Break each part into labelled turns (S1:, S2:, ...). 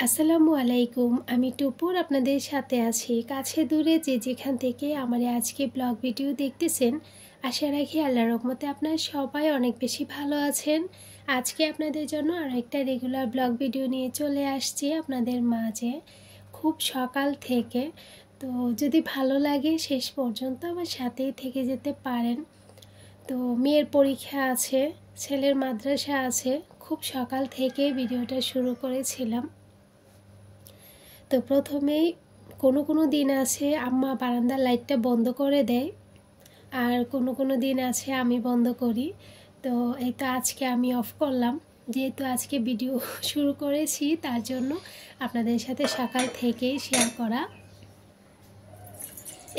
S1: আসসালামু আলাইকুম। আমি টুপুর আপনাদের সাথে আছি। কাছে দূরে যে যেখান থেকে আমার আজকে ব্লগ ভিডিও দেখতেছেন, আশা রাখি আল্লাহর রহমতে আপনারা সবাই অনেক বেশি ভালো আছেন। আজকে আপনাদের জন্য আরেকটা রেগুলার ব্লগ ভিডিও নিয়ে চলে আসছি আপনাদের মাঝে খুব সকাল থেকে। তো যদি ভালো লাগে শেষ পর্যন্ত আমার সাথেই থেকে যেতে পারেন। তো মেয়ের পরীক্ষা আছে, ছেলের মাদ্রাসা আছে, খুব সকাল থেকে ভিডিওটা শুরু করেছিলাম। তো প্রথমেই কোনো দিন আছে আম্মা বারান্দার লাইটটা বন্ধ করে দেয়, আর কোনো দিন আছে আমি বন্ধ করি। তো এই তো আজকে আমি অফ করলাম, যেহেতু আজকে ভিডিও শুরু করেছি তার জন্য আপনাদের সাথে সকাল থেকেই শেয়ার করা।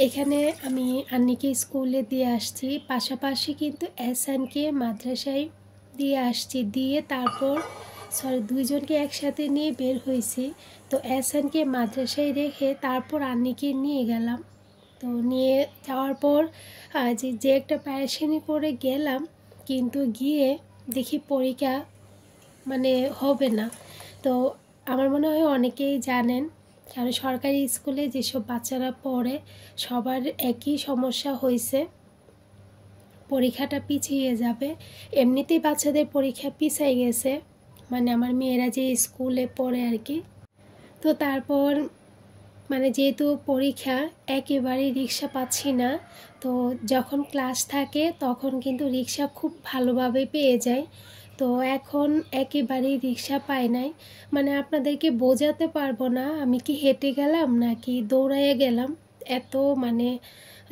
S1: এখানে আমি আন্নিকে স্কুলে দিয়ে আসছি, পাশাপাশি কিন্তু এহসানকে মাদ্রাসায় দিয়ে আসছি, দিয়ে তারপর দুইজনকে একসাথে নিয়ে বের হয়েছি। তো এহসানকে মাদ্রাসায় রেখে তারপর আন্নিকে নিয়ে গেলাম। তো নিয়ে যাওয়ার পর যে একটা প্যারেশানি করে গেলাম, কিন্তু গিয়ে দেখি পরীক্ষা হবে না। তো আমার মনে হয় অনেকেই জানেন, কারণ সরকারি স্কুলে যেসব বাচ্চারা পড়ে সবার একই সমস্যা হয়েছে, পরীক্ষাটা পিছিয়ে যাবে। এমনিতেই বাচ্চাদের পরীক্ষা পিছিয়ে গেছে, আমার মেয়েরা যে স্কুলে পড়ে আর কি। তো তারপর যেহেতু পরীক্ষা, একেবারেই রিক্সা পাচ্ছি না। তো যখন ক্লাস থাকে তখন কিন্তু রিক্সা খুব ভালোভাবে পেয়ে যায়। তো এখন একেবারেই রিক্সা পাই নাই, আপনাদেরকে বোঝাতে পারবো না আমি কি হেঁটে গেলাম নাকি দৌড়াইয়ে গেলাম। এত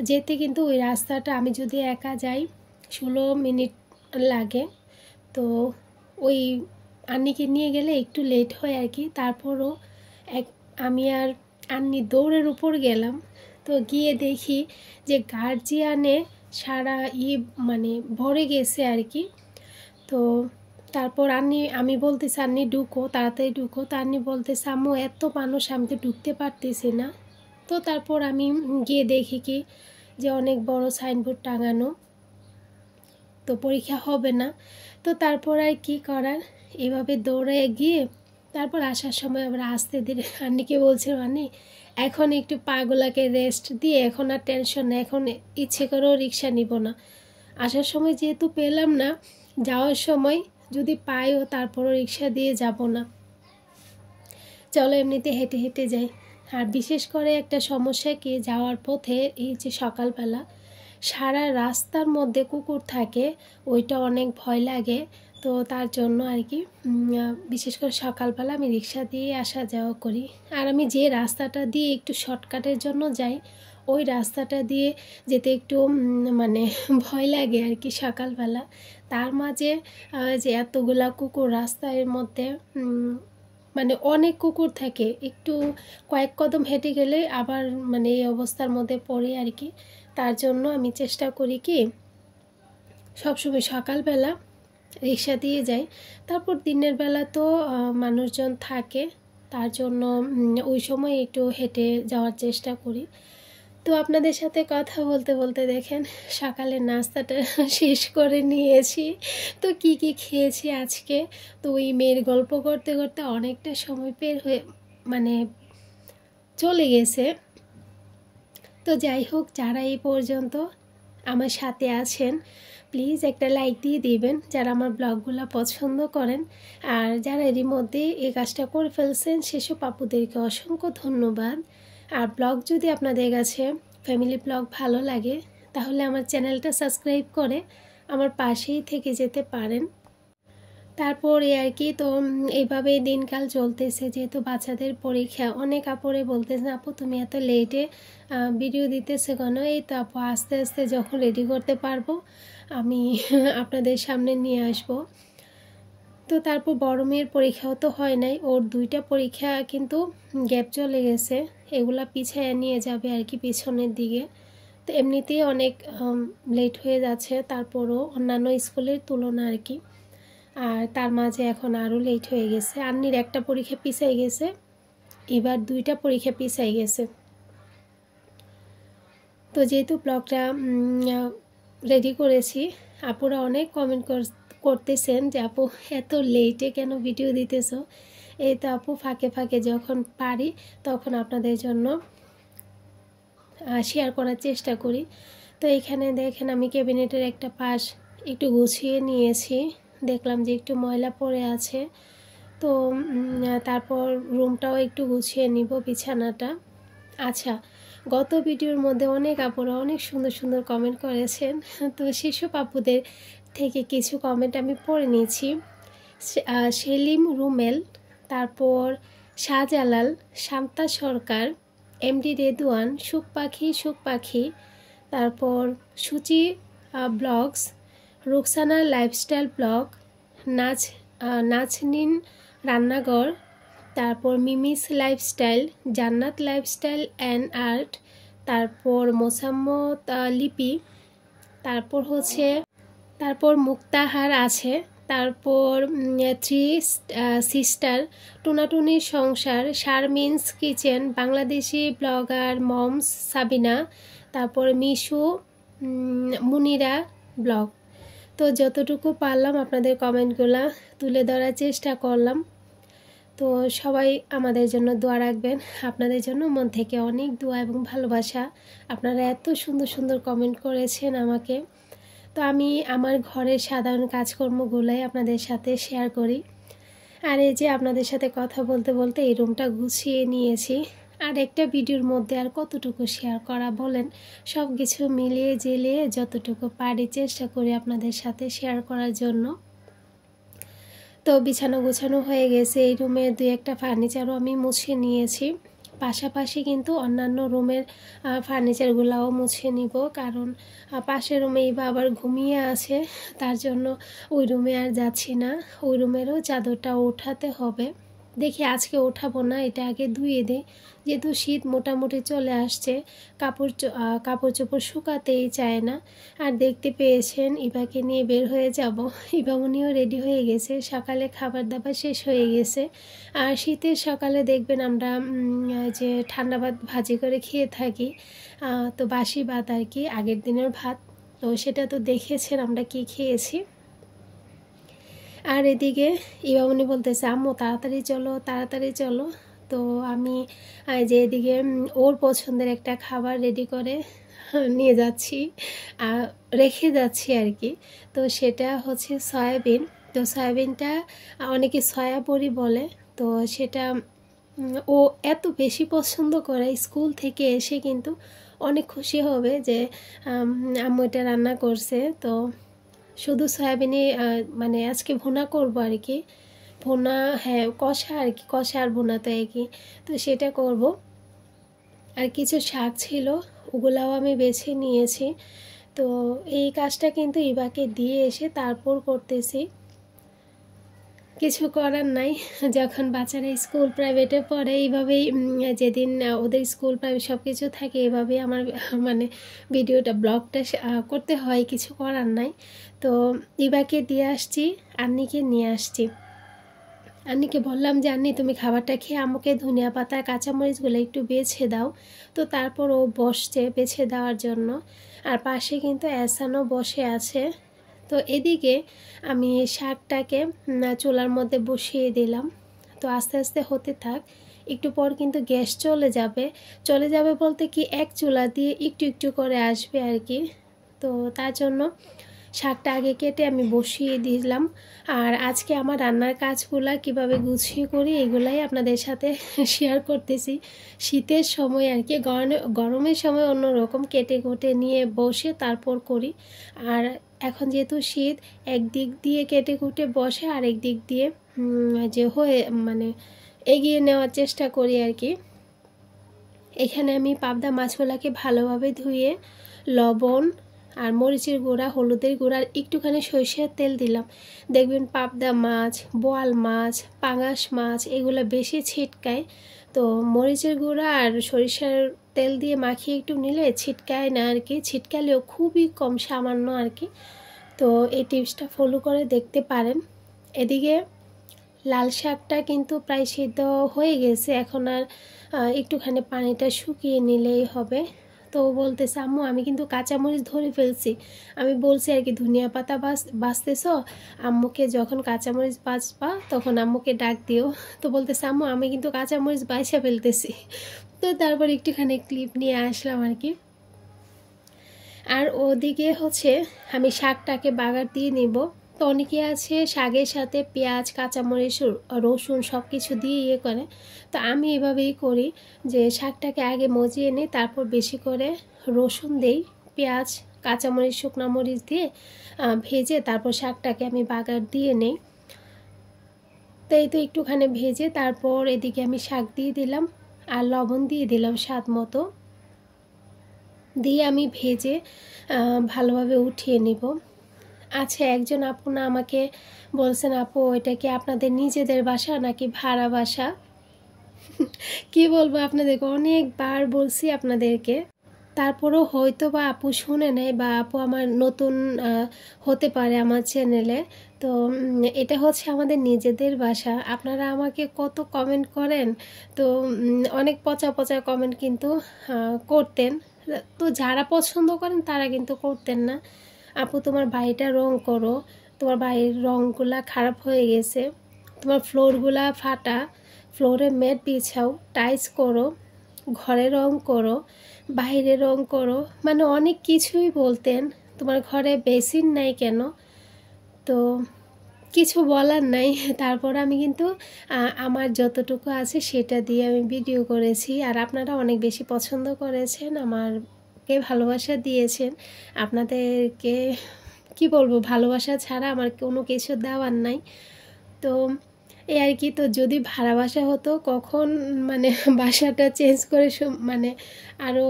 S1: যেতে কিন্তু ওই রাস্তাটা আমি যদি একা যাই 16 মিনিট লাগে। তো ওই আন্নিকে নিয়ে গেলে একটু লেট হয় আর কি। তারপরও আমি আর আন্নি দৌড়ের উপর গেলাম। তো গিয়ে দেখি যে গার্জিয়ানে সারা ভরে গেছে আর কি। তো তারপর আমি বলতেছি আন্নি ঢুকো, তাড়াতাড়ি ঢুকো। তো আন্নি বলতেছে আম্মু এত মানুষ, আমি তো ঢুকতে পারতেছি না। তো তারপর আমি গিয়ে দেখি কি যে অনেক বড় সাইনবোর্ড টাঙানো, তো পরীক্ষা হবে না। তো তারপর আর কি করার, এভাবে দৌড়ে গিয়ে তারপর আসার সময় আবার আসতে ধীরে আন্নিকে বলছিল আন্নি এখন একটু পাগুলাকে রেস্ট দিয়ে এখন আর টেনশন নেই, এখন ইচ্ছে করেও রিক্সা নিব না। আসার সময় যেহেতু পেলাম না, যাওয়ার সময় যদি পাইও তারপরও রিক্সা দিয়ে যাব না, চলো এমনিতে হেঁটে হেঁটে যাই। আর বিশেষ করে একটা সমস্যা কি, যাওয়ার পথে এই যে সকালবেলা সারা রাস্তার মধ্যে কুকুর থাকে, ওইটা অনেক ভয় লাগে। তো তার জন্য আর কি বিশেষ করে সকালবেলা আমি রিক্সা দিয়ে আসা যাওয়া করি। আর আমি যে রাস্তাটা দিয়ে একটু শর্টকাটের জন্য যাই, ওই রাস্তাটা দিয়ে যেতে একটু ভয় লাগে আর কি সকালবেলা। তার মাঝে যে এতগুলা কুকুর রাস্তার মধ্যে, অনেক কুকুর থাকে, একটু কয়েক কদম হেঁটে গেলে আবার এই অবস্থার মধ্যে পড়ে আর কি। তার জন্য আমি চেষ্টা করি কি সবসময় সকালবেলা রিক্সা দিয়ে যাই। তারপর দিনের বেলা তো মানুষজন থাকে, তার জন্য ওই সময় একটু হেঁটে যাওয়ার চেষ্টা করি। তো আপনাদের সাথে কথা বলতে বলতে দেখেন সকালের নাস্তাটা শেষ করে নিয়েছি। তো কি খেয়েছি আজকে, তো ওই মেয়ের গল্প করতে করতে অনেকটা সময় পের হয়ে চলে গেছে। তো যাই হোক, যারা এই পর্যন্ত আমার সাথে আছেন প্লিজ একটা লাইক দিয়ে দিবেন, যারা আমার ব্লগগুলো পছন্দ করেন। আর যারা এরই মধ্যে এই কাজটা করে ফেলছেন সেসব আপুদেরকে অসংখ্য ধন্যবাদ। আর ব্লগ যদি আপনাদের কাছে ফ্যামিলি ব্লগ ভালো লাগে তাহলে আমার চ্যানেলটা সাবস্ক্রাইব করে আমার পাশেই থেকে যেতে পারেন। তারপর আর কি, তো এইভাবেই দিনকাল চলতেছে। যেহেতু বাচ্চাদের পরীক্ষা, অনেক আপুরে বলতেছে আপু তুমি এত লেটে ভিডিও দিতেছে কেন। এই তো আপু আস্তে আস্তে যখন রেডি করতে পারবো আমি আপনাদের সামনে নিয়ে আসব। তো তারপর বড় মেয়ের পরীক্ষাও তো হয় নাই, ওর 2টা পরীক্ষা কিন্তু গ্যাপ চলে গেছে, এগুলা পিছিয়ে নিয়ে যাবে আর কি পিছনের দিকে। তো এমনিতেই অনেক লেট হয়ে যাচ্ছে, তারপরও অন্যান্য স্কুলের তুলনা আর কি। আর তার মাঝে এখন আরও লেট হয়ে গেছে, আন্নির একটা পরীক্ষা পিছিয়ে গেছে, এবার 2টা পরীক্ষা পিছিয়ে গেছে। তো যেহেতু ব্লগটা রেডি করেছি, আপুরা অনেক কমেন্ট করতেছেন যে আপু এত লেটে কেন ভিডিও দিতেছো। এই তো আপু ফাঁকে ফাঁকে যখন পারি তখন আপনাদের জন্য শেয়ার করার চেষ্টা করি। তো এখানে দেখেন আমি ক্যাবিনেটের একটা পাশ একটু গুছিয়ে নিয়েছি, দেখলাম যে একটু ময়লা পড়ে আছে। তো তারপর রুমটাও একটু গুছিয়ে নিব, বিছানাটা। আচ্ছা, গত ভিডিওর মধ্যে অনেক আপুরা অনেক সুন্দর সুন্দর কমেন্ট করেছেন, তো সেসব আপুদের থেকে কিছু কমেন্ট আমি পড়ে নিয়েছি। সেলিম রুমেল, তারপর শাহজালাল, শান্তা সরকার, এমডি রেদওয়ান, সুখ পাখি, তারপর সুচি ব্লগস, রুকসানার লাইফস্টাইল ব্লগ, নাচনিন রান্নাঘর, তারপর মিমিস লাইফস্টাইল, জান্নাত লাইফস্টাইল অ্যান্ড আর্ট, তারপর মোসাম্মত লিপি, তারপর মুক্তাহার আছে, তারপর থ্রি সিস্টার, টুনাটুনির সংসার, Sharmin's kitchen, Bangladeshi blogger moms Sabina, তারপর মিশু, মুনিরা ব্লগ। তো যতটুকু পারলাম আপনাদের কমেন্টগুলো তুলে ধরার চেষ্টা করলাম। তো সবাই আমাদের জন্য দোয়া রাখবেন, আপনাদের জন্য মন থেকে অনেক দোয়া এবং ভালোবাসা। আপনারা এত সুন্দর সুন্দর কমেন্ট করেছেন আমাকে। তো আমি আমার ঘরের সাধারণ কাজকর্মগুলোই আপনাদের সাথে শেয়ার করি। আর এই যে আপনাদের সাথে কথা বলতে বলতে এই রুমটা গুছিয়ে নিয়েছি। আর একটা ভিডিওর মধ্যে আর কতটুকু শেয়ার করা বলেন, সব কিছু মিলিয়ে ঝিলিয়ে যতটুকু পারি চেষ্টা করি আপনাদের সাথে শেয়ার করার জন্য। তো বিছানা গোছানো হয়ে গেছে, এই রুমের 2-1টা ফার্নিচারও আমি মুছে নিয়েছি। পাশাপাশি কিন্তু অন্যান্য রুমের ফার্নিচারগুলোও মুছে নিব, কারণ পাশের রুমে এই বাবার ঘুমিয়ে আছে, তার জন্য ওই রুমে আর যাচ্ছি না। ওই রুমেরও চাদরটা ওঠাতে হবে। দেখি আজকে ওঠাবো না, এটা আগে ধুয়ে দিই, যেহেতু শীত মোটামুটি চলে আসছে, কাপড় চোপড় শুকাতেই চায় না। আর দেখতে পেয়েছেন ইভাকে নিয়ে বের হয়ে যাব, ইভামনিও রেডি হয়ে গেছে, সকালে খাবার দাবার শেষ হয়ে গেছে। আর শীতের সকালে দেখবেন আমরা যে ঠান্ডা ভাত ভাজি করে খেয়ে থাকি, তো বাসি ভাত আর কি, আগের দিনের ভাত। তো সেটা তো দেখেছেন আমরা কি খেয়েছি। আর এদিকে ইভামনি বলতেছে আম্মু তাড়াতাড়ি চলো। তো আমি যে এদিকে ওর পছন্দের একটা খাবার রেডি করে নিয়ে যাচ্ছি, রেখে যাচ্ছি আর কি। তো সেটা হচ্ছে সয়াবিন। তো সয়াবিনটা অনেকে সয়া বড়ি বলে। তো সেটা ও এত বেশি পছন্দ করে, স্কুল থেকে এসে কিন্তু অনেক খুশি হবে যে আম্মু এটা রান্না করছে। তো শুধু সয়াবিনই মানে আজকে ভুনা করব আর কি, ভুনা, হ্যাঁ কষা আর কি, কষা আর ভুনা তো একই। তো সেটা করব। আর কিছু শাক ছিল, ওগুলাও আমি বেছে নিয়েছি। তো এই কাজটা কিন্তু ইভাকে দিয়ে এসে তারপর করতেছি, কিছু করার নাই। যখন বাচ্চারা স্কুল প্রাইভেটে পড়ে এইভাবেই, যেদিন ওদের স্কুল প্রাইভেট সব কিছু থাকে এভাবেই আমার মানে ব্লগটা করতে হয়, কিছু করার নাই। তো ইভাকে দিয়ে আসছি, আন্নিকে নিয়ে আসছি। আন্নিকে বললাম যে আন্নি তুমি খাবারটা খেয়ে আমাকে ধনিয়া পাতা কাঁচামরিচগুলো একটু বেছে দাও। তো তারপর ও বসছে বেছে দেওয়ার জন্য। আর পাশে কিন্তু এহসানও বসে আছে। তো এদিকে আমি শাকটাকে চুলার মধ্যে বসিয়ে দিলাম। তো আস্তে আস্তে হতে থাক, একটু পর কিন্তু গ্যাস চলে যাবে বলতে কি এক চুলা দিয়ে একটু একটু করে আসবে আর কি। তো তার জন্য শাকটা আগে কেটে আমি বসিয়ে দিলাম। আর আজকে আমার রান্নার কাজগুলা কিভাবে গুছিয়ে করি এগুলাই আপনাদের সাথে শেয়ার করতেছি। শীতের সময় আর কি, গরমের সময় অন্যরকম কেটে কুটে নিয়ে বসে তারপর করি। আর এখন যেহেতু শীত, একদিক দিয়ে কেটে কুটে বসে আরেক দিক দিয়ে যে হয়ে মানে এগিয়ে নেওয়ার চেষ্টা করি আর কি। এখানে আমি পাবদা মাছগুলাকে ভালোভাবে ধুয়ে লবণ আর মরিচের গুঁড়া, হলুদের গুঁড়া, একটুখানি সরিষার তেল দিলাম। দেখবেন পাবদা মাছ, বোয়াল মাছ, পাঙাশ মাছ এগুলো বেশি ছিটকায়। তো মরিচের গুঁড়া আর সরিষার তেল দিয়ে মাখিয়ে একটু নিলে ছিটকায় না আর কি, ছিটকালেও খুবই কম, সামান্য আর কি। তো এই টিপসটা ফলো করে দেখতে পারেন। এদিকে লাল শাকটা কিন্তু প্রায় সিদ্ধ হয়ে গেছে, এখন আর একটুখানি পানিটা শুকিয়ে নিলেই হবে। তো ও বলতেছে আম্মু আমি কিন্তু কাঁচামরিচ ধরে ফেলছি। আমি বলছি আর কি ধনিয়া পাতা বাছতেছ, আম্মুকে যখন কাঁচামরিচ বাছবা তখন আম্মুকে ডাক দিও। তো বলতেছে আম্মু আমি কিন্তু কাঁচামরিচ বাইছা ফেলতেছি। তো তারপর একটুখানি ক্লিপ নিয়ে আসলাম আর কি। আর ওদিকে হচ্ছে আমি শাকটাকে বাগার দিয়ে নিব। তো অনেকে আছে শাকের সাথে পেঁয়াজ কাঁচামরিচ রসুন সব কিছু দিয়ে ইয়ে করে, তো আমি এভাবেই করি যে শাকটাকে আগে মজিয়ে নিই, তারপর বেশি করে রসুন দেই, পেঁয়াজ কাঁচামরিচ শুকনো মরিচ দিয়ে ভেজে তারপর শাকটাকে আমি বাগার দিয়ে নিই। তো এই তো একটুখানি ভেজে তারপর এদিকে আমি শাক দিয়ে দিলাম আর লবণ দিয়ে দিলাম স্বাদ মতো, দিয়ে আমি ভেজে ভালোভাবে উঠিয়ে নিব। আচ্ছা, একজন আপু না আমাকে বলছেন আপু এটা কি আপনাদের নিজেদের বাসা নাকি ভাড়া বাসা? কি বলবো আপনাদেরকে, অনেকবার বলছি আপনাদেরকে, তারপরেও হয়তো বা আপু শুনে নেয় বা আপু আমার নতুন হতে পারে আমার চ্যানেলে। তো এটা হচ্ছে আমাদের নিজেদের বাসা। আপনারা আমাকে কত কমেন্ট করেন, তো অনেক পচা পচা কমেন্ট কিন্তু করতেন, তো যারা পছন্দ করেন তারা কিন্তু করতেন না। আপু তোমার বাড়িটা রং করো, তোমার বাড়ির রঙগুলা খারাপ হয়ে গেছে, তোমার ফ্লোরগুলা ফাটা, ফ্লোরে ম্যাট বিছাও, টাইলস করো, ঘরে রং করো, বাইরে রং করো, মানে অনেক কিছুই বলতেন। তোমার ঘরে বেসিন নাই কেন? তো কিছু বলার নাই। তারপর আমি কিন্তু আমার যতটুকু আছে সেটা দিয়ে আমি ভিডিও করেছি, আর আপনারা অনেক বেশি পছন্দ করেছেন, আমারকে ভালোবাসা দিয়েছেন। আপনাদেরকে কি বলবো, ভালোবাসা ছাড়া আমার কোনো কিছু দেওয়ার নাই। তো এই আর কি। তো যদি ভাড়া বাসা হতো কখন মানে বাসাটা চেঞ্জ করে মানে আরও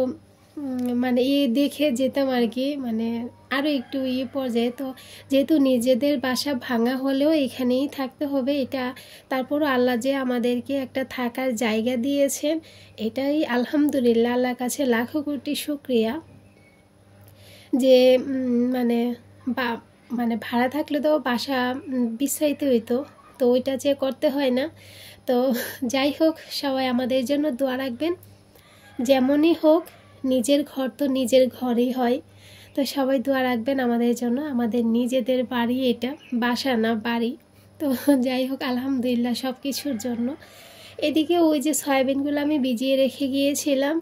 S1: মানে দেখে যেতাম আর কি, মানে আরও একটু পর্যায়ে। তো যেহেতু নিজেদের বাসা ভাঙা হলেও এখানেই থাকতে হবে, এটা তারপরও আল্লাহ যে আমাদেরকে একটা থাকার জায়গা দিয়েছেন, এটাই আলহামদুলিল্লাহ আল্লাহর কাছে লাখো কোটি শুকরিয়া। যে মানে বা মানে ভাড়া থাকলে তো বাসা বিশ্রাইতে হইতো, তো ওইটা যে করতে হয় না। তো যাই হোক, সবাই আমাদের জন্য দোয়া রাখবেন। যেমনই হোক নিজের ঘর তো নিজের ঘরই হয়, তো সবাই দোয়া রাখবেন আমাদের জন্য। আমাদের নিজেদের বাড়ি এটা, বাসা না বাড়ি। তো যাই হোক আলহামদুলিল্লাহ সব কিছুর জন্য। এদিকে ওই যে সয়াবিনগুলো আমি ভিজিয়ে রেখে গিয়েছিলাম,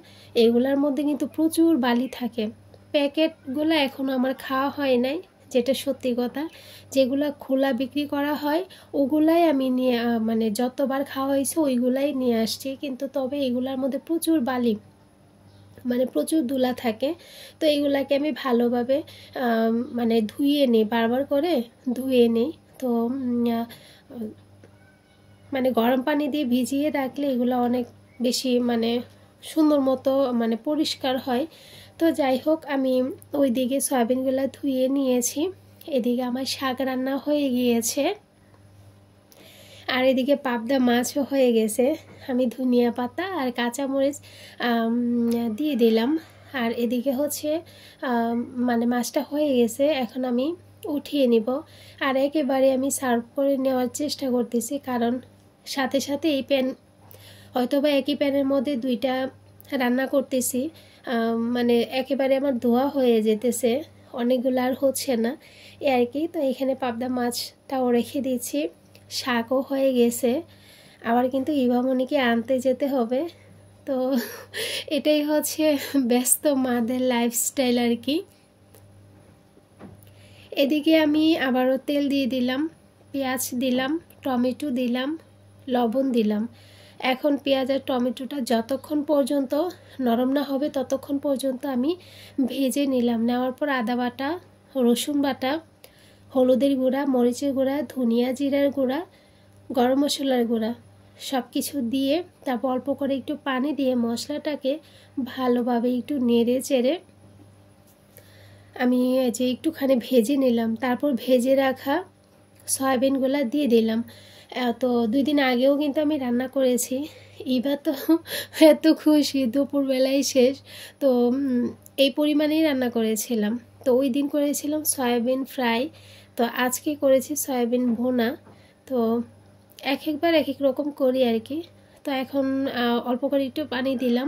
S1: এগুলোর মধ্যে কিন্তু প্রচুর বালি থাকে। প্যাকেটগুলো এখনও আমার খাওয়া হয় নাই, যেটা সত্যি কথা। যেগুলো খোলা বিক্রি করা হয় ওগুলাই আমি নিয়ে মানে যতবার খাওয়া হয়েছে ওইগুলাই নিয়ে আসছি, কিন্তু তবে এগুলোর মধ্যে প্রচুর বালি, মানে প্রচুর ধুলা থাকে। তো এগুলাকে আমি ভালোভাবে মানে ধুয়ে নিই, বারবার করে ধুয়ে নিই। তো মানে গরম পানি দিয়ে ভিজিয়ে রাখলে এগুলো অনেক বেশি মানে সুন্দর মতো মানে পরিষ্কার হয়। তো যাই হোক আমি ওই দিকে সয়াবিনগুলো ধুয়ে নিয়েছি, এদিকে আমার শাক রান্না হয়ে গিয়েছে, আর এদিকে পাবদা মাছও হয়ে গেছে। আমি ধনিয়া পাতা আর কাঁচামরিচ দিয়ে দিলাম, আর এদিকে হচ্ছে মানে মাছটা হয়ে গেছে, এখন আমি উঠিয়ে নিব। আর একেবারে আমি সার্ভ করে নেওয়ার চেষ্টা করতেছি, কারণ সাথে সাথে এই প্যান হয়তো বা একই প্যানের মধ্যে দুইটা রান্না করতেছি, মানে একেবারে আমার ধোয়া হয়ে যেতেছে, অনেকগুলো আর হচ্ছে না এ আর কি। তো এখানে পাবদা মাছটাও রেখে দিচ্ছি, শাকও হয়ে গেছে, আবার কিন্তু ইভামনিকে আনতে যেতে হবে। তো এটাই হচ্ছে ব্যস্ত মাদের লাইফস্টাইল আর কি। এদিকে আমি আবারও তেল দিয়ে দিলাম, পেঁয়াজ দিলাম, টমেটো দিলাম, লবণ দিলাম। এখন পেঁয়াজ আর টমেটোটা যতক্ষণ পর্যন্ত নরম না হবে ততক্ষণ পর্যন্ত আমি ভেজে নিলাম। নেওয়ার পর আদা বাটা, রসুন বাটা, হলুদের গুঁড়া, মরিচের গুঁড়া, ধনিয়া জিরার গুঁড়া, গরম মশলার গুঁড়া সব কিছু দিয়ে তারপর অল্প করে একটু পানি দিয়ে মশলাটাকে ভালোভাবে একটু নেড়ে চেড়ে আমি যে একটুখানি ভেজে নিলাম। তারপর ভেজে রাখা সয়াবিনগুলো দিয়ে দিলাম। তো 2 দিন আগেও কিন্তু আমি রান্না করেছি, এবার তো এত খুশি দুপুরবেলায় শেষ। তো এই পরিমাণেই রান্না করেছিলাম। তো ওই দিন করেছিলাম সয়াবিন ফ্রাই, তো আজকে করেছি সয়াবিন ভুনা। তো একবার এক এক রকম করি আর কি। তো এখন অল্প করে একটু পানি দিলাম,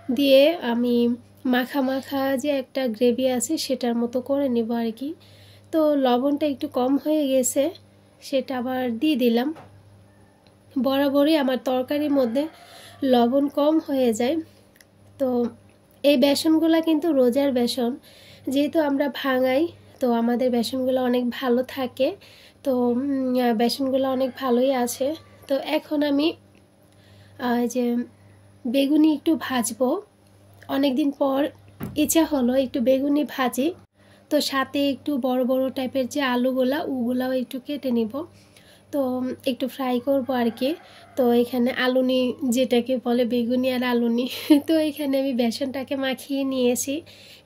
S1: দিয়ে আমি মাখা মাখা যে একটা গ্রেভি আছে সেটার মতো করে নেব আর কি। তো লবণটা একটু কম হয়ে গেছে, সেটা আবার দিয়ে দিলাম। বরাবরই আমার তরকারির মধ্যে লবণ কম হয়ে যায়। তো এই বেসনগুলো কিন্তু রোজার বেসন, যেহেতু আমরা ভাঙাই, তো আমাদের বেসনগুলো অনেক ভালো থাকে। তো বেসনগুলো অনেক ভালোই আছে। তো এখন আমি যে বেগুনি একটু ভাজবো, অনেক দিন পর ইচ্ছা হলো একটু বেগুনি ভাজি। তো সাথে একটু বড় বড় টাইপের যে ওগুলাও একটু কেটে নিব, তো একটু ফ্রাই করব আর কি। তো এখানে আলুনি, যেটাকে বলে বেগুনি আর আলুনি, তো এখানে আমি বেসনটাকে মাখিয়ে নিয়েছি।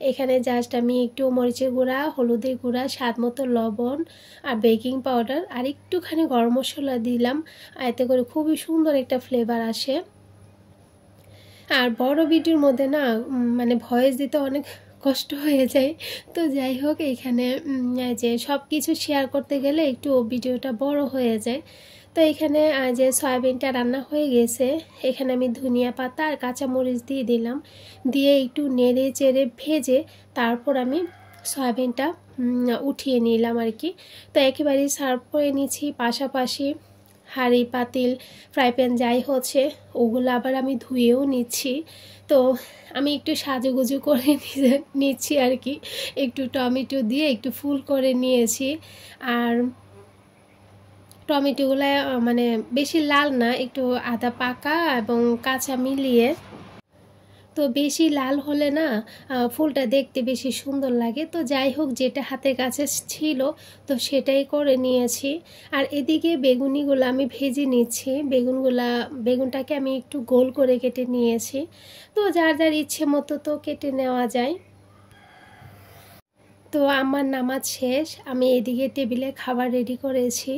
S1: এখানে জাস্ট আমি একটু মরিচের গুঁড়া, হলুদের গুঁড়া, স্বাদ মতো লবণ আর বেকিং পাউডার আর একটুখানি গরম মশলা দিলাম, এতে করে খুবই সুন্দর একটা ফ্লেভার আসে। আর বড় ভিডিওর মধ্যে না মানে ভয়েস দিতে অনেক কষ্ট হয়ে যায়। তো যাই হোক, এখানে যে সব কিছু শেয়ার করতে গেলে একটু ভিডিওটা বড় হয়ে যায়। তো এখানে যে সয়াবিনটা রান্না হয়ে গেছে, এখানে আমি ধনিয়া পাতা আর কাঁচামরিচ দিয়ে দিলাম, দিয়ে একটু নেড়ে চেড়ে ভেজে তারপর আমি সয়াবিনটা উঠিয়ে নিলাম আর কি। তো একেবারেই সার্ভ করে নিচ্ছি। পাশাপাশি হাঁড়ি, পাতিল, ফ্রাই প্যান যাই হচ্ছে ওগুলো আবার আমি ধুয়েও নিচ্ছি। তো আমি একটু সাজুগুজু করে নিচ্ছি আর কি, একটু টমেটো দিয়ে একটু ফুল করে নিয়েছি। আর টমেটোগুলো মানে বেশি লাল না, একটু আধা পাকা এবং কাঁচা মিলিয়ে। তো বেশি লাল হলে না ফুলটা দেখতে বেশি সুন্দর লাগে। তো যাই হোক, যেটা হাতের কাছে ছিল তো সেটাই করে নিয়েছি। আর এদিকে বেগুনিগুলো আমি ভেজে নিচ্ছি। বেগুনটাকে আমি একটু গোল করে কেটে নিয়েছি। তো যার যার ইচ্ছে মতো তো কেটে নেওয়া যায়। তো আমার নামাজ শেষ, আমি এদিকে টেবিলে খাবার রেডি করেছি।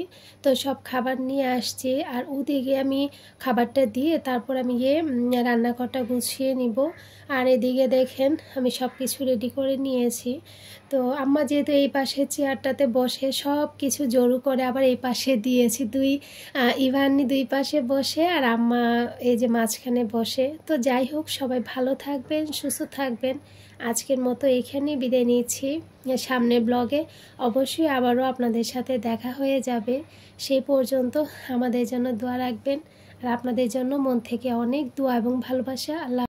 S1: তো সব খাবার নিয়ে আসছি, আর ওদিকে আমি খাবারটা দিয়ে তারপর আমি গিয়ে রান্নাঘরটা গুছিয়ে নিব। আর এদিকে দেখেন আমি সব কিছু রেডি করে নিয়েছি। তো আম্মা যেহেতু এই পাশে চেয়ারটাতে বসে সব কিছু জড়ো করে আবার এই পাশে দিয়েছি, ইভানি দুই পাশে বসে আর আম্মা এই যে মাঝখানে বসে। তো যাই হোক, সবাই ভালো থাকবেন, সুস্থ থাকবেন। আজকের মতো এখানেই বিদায় নিচ্ছি। সামনের ব্লগে অবশ্যই আবারও আপনাদের সাথে দেখা হয়ে যাবে। সেই পর্যন্ত আমাদের জন্য দোয়া রাখবেন। আর আপনাদের জন্য মন থেকে অনেক দোয়া এবং ভালোবাসা। আল্লাহ।